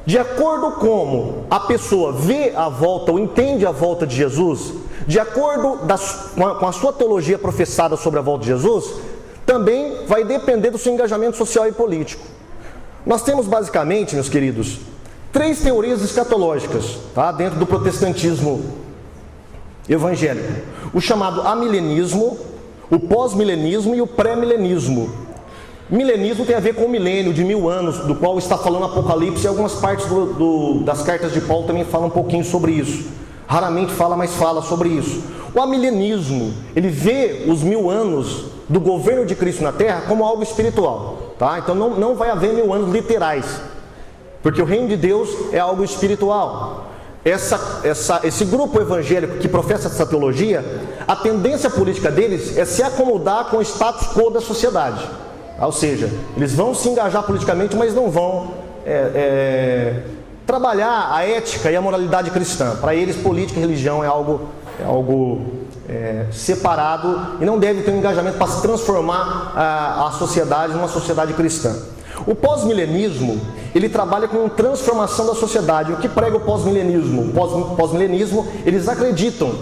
de acordo com a pessoa vê a volta ou entende a volta de Jesus, de acordo com a sua teologia professada sobre a volta de Jesus, também vai depender do seu engajamento social e político. Nós temos basicamente, meus queridos, 3 teorias escatológicas, tá? Dentro do protestantismo evangélico: o chamado amilenismo, o pós-milenismo e o pré-milenismo. Milenismo tem a ver com o milênio de 1000 anos, do qual está falando Apocalipse, e algumas partes das cartas de Paulo também falam um pouquinho sobre isso. Raramente fala, mas fala sobre isso. O amilenismo, ele vê os 1000 anos do governo de Cristo na Terra como algo espiritual, tá? Então não vai haver 1000 anos literais, porque o reino de Deus é algo espiritual. Esse grupo evangélico que professa essa teologia, a tendência política deles é se acomodar com o status quo da sociedade. Ou seja, eles vão se engajar politicamente, mas não vão trabalhar a ética e a moralidade cristã. Para eles, política e religião é algo separado e não deve ter um engajamento para se transformar a sociedade numa sociedade cristã. O pós-milenismo, ele trabalha com transformação da sociedade. O que prega o pós-milenismo? O pós-milenismo, eles acreditam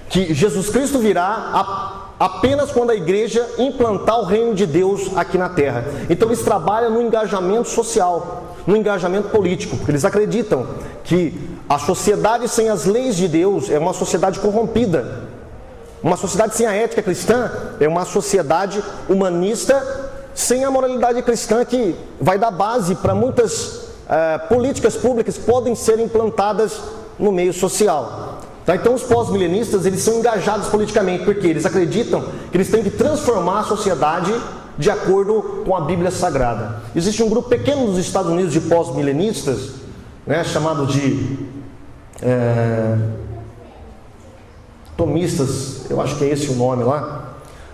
que Jesus Cristo virá apenas quando a igreja implantar o reino de Deus aqui na terra. Então eles trabalham no engajamento social, no engajamento político, porque eles acreditam que a sociedade sem as leis de Deus é uma sociedade corrompida. Uma sociedade sem a ética cristã é uma sociedade humanista sem a moralidade cristã, que vai dar base para muitas políticas públicas que podem ser implantadas no meio social. Tá? Então os pós-milenistas, eles são engajados politicamente, porque eles acreditam que eles têm que transformar a sociedade de acordo com a Bíblia Sagrada. Existe um grupo pequeno nos Estados Unidos de pós-milenistas, né, chamado de tomistas, eu acho que é esse o nome lá.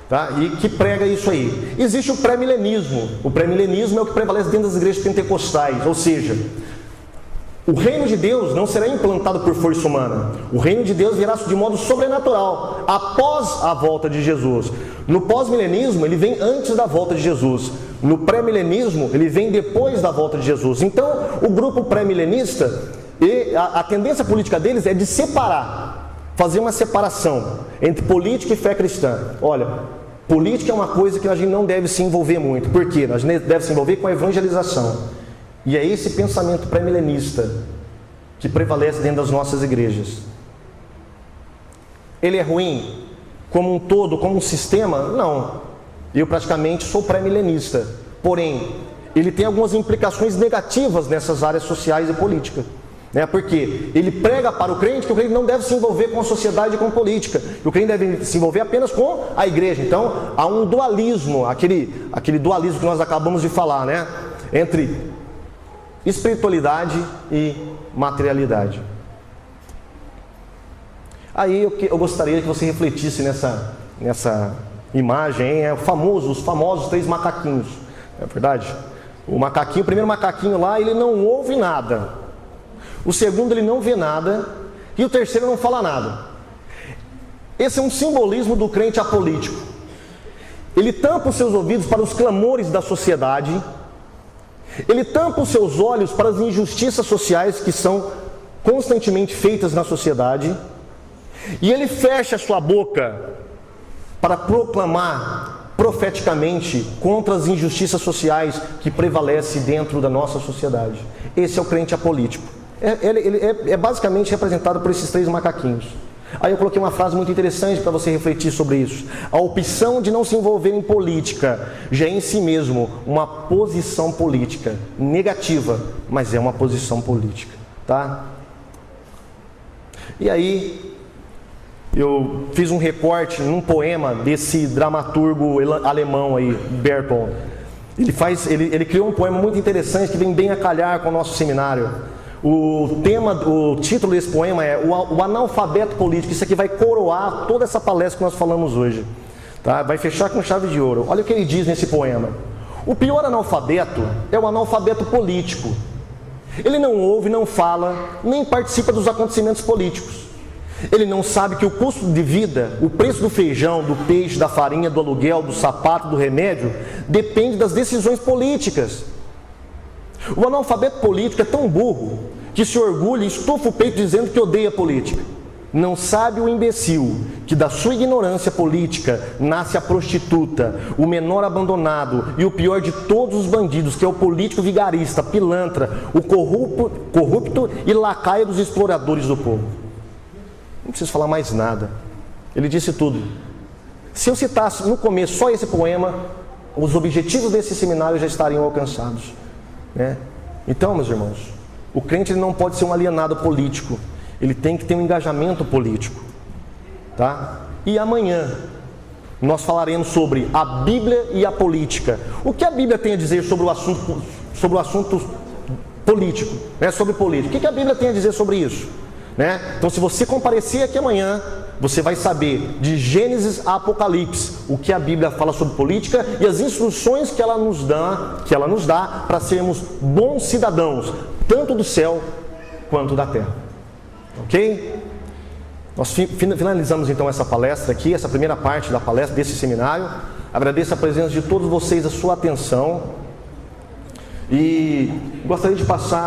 Tá? E que prega isso aí. Existe o pré-milenismo. O pré-milenismo é o que prevalece dentro das igrejas pentecostais, ou seja, o reino de Deus não será implantado por força humana. O reino de Deus virá de modo sobrenatural, após a volta de Jesus. No pós-milenismo, ele vem antes da volta de Jesus. No pré-milenismo, ele vem depois da volta de Jesus. Então, o grupo pré-milenista, a tendência política deles é de separar, fazer uma separação entre política e fé cristã. Olha, política é uma coisa que a gente não deve se envolver muito. Por quê? A gente deve se envolver com a evangelização. E é esse pensamento pré-milenista que prevalece dentro das nossas igrejas. Ele é ruim como um todo, como um sistema? Não. Eu praticamente sou pré-milenista. Porém, ele tem algumas implicações negativas nessas áreas sociais e políticas. Porque ele prega para o crente que o crente não deve se envolver com a sociedade e com a política. O crente deve se envolver apenas com a igreja. Então, há um dualismo, aquele dualismo que nós acabamos de falar, né? Entre espiritualidade e materialidade. Aí eu gostaria que você refletisse nessa imagem, os famosos 3 macaquinhos, não é verdade? O primeiro macaquinho lá, ele não ouve nada. O segundo, ele não vê nada. E o terceiro não fala nada. Esse é um simbolismo do crente apolítico. Ele tampa os seus ouvidos para os clamores da sociedade. Ele tampa os seus olhos para as injustiças sociais que são constantemente feitas na sociedade. E ele fecha a sua boca para proclamar profeticamente contra as injustiças sociais que prevalecem dentro da nossa sociedade. Esse é o crente apolítico. Ele é basicamente representado por esses 3 macaquinhos. Aí eu coloquei uma frase muito interessante para você refletir sobre isso. A opção de não se envolver em política já é em si mesmo uma posição política negativa, mas é uma posição política, tá? E aí, eu fiz um recorte num poema desse dramaturgo alemão aí, Bertolt. Ele criou um poema muito interessante que vem bem a calhar com o nosso seminário. O título desse poema é O Analfabeto Político. Isso aqui vai coroar toda essa palestra que nós falamos hoje, tá? Vai fechar com chave de ouro. Olha o que ele diz nesse poema. O pior analfabeto é o analfabeto político. Ele não ouve, não fala, nem participa dos acontecimentos políticos. Ele não sabe que o custo de vida, o preço do feijão, do peixe, da farinha, do aluguel, do sapato, do remédio, depende das decisões políticas. O analfabeto político é tão burro que se orgulha e estufa o peito dizendo que odeia a política. Não sabe o imbecil que da sua ignorância política nasce a prostituta, o menor abandonado e o pior de todos os bandidos, que é o político vigarista, pilantra, o corrupto e lacaio dos exploradores do povo. Não preciso falar mais nada. Ele disse tudo. Se eu citasse no começo só esse poema, os objetivos desse seminário já estariam alcançados, né? Então, meus irmãos, o crente ele não pode ser um alienado político. Ele tem que ter um engajamento político, tá? E amanhã nós falaremos sobre a Bíblia e a política. O que a Bíblia tem a dizer sobre o assunto político, né? Sobre política. O que a Bíblia tem a dizer sobre isso? Né? Então, se você comparecer aqui amanhã, você vai saber de Gênesis a Apocalipse o que a Bíblia fala sobre política e as instruções que ela nos dá para sermos bons cidadãos, tanto do céu quanto da terra. Ok? Nós finalizamos então essa palestra aqui, essa primeira parte da palestra desse seminário. Agradeço a presença de todos vocês, a sua atenção, e gostaria de passar